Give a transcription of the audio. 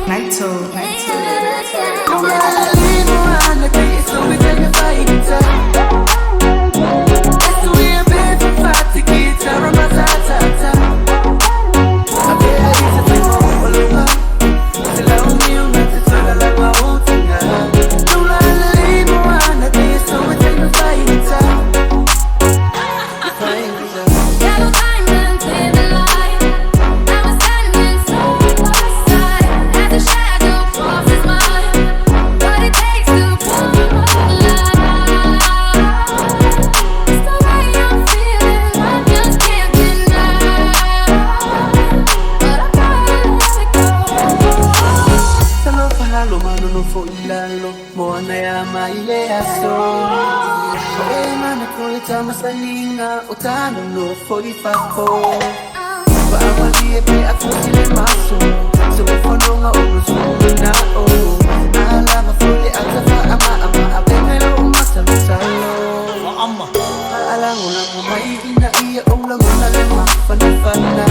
Nailto. Moana, so we take a fight inside. That's the way I'm made for fight to get out of my ta-ta-ta. I feel like it's a thing all over. Till I own you, not to turn out like my own thing. No lie, Moana, so we take a fight inside. Yellow diamonds in the light. I was standing so side as a shadow crosses mine. What it takes to pull me alive. It's the way I'm feeling, I just can't deny. But I gotta let it go. Salo pahalo mano no fo ilalo Moana ya maile aso. Mana koi tama saninga utano no fo ifako. Ba amalie pe ako sile maso. So fono nga ono suwi na o. Ala mafuli atafa ama abengelo umasalo salo. Ala ngula mo mai ina iya ong lang na lema fanafana.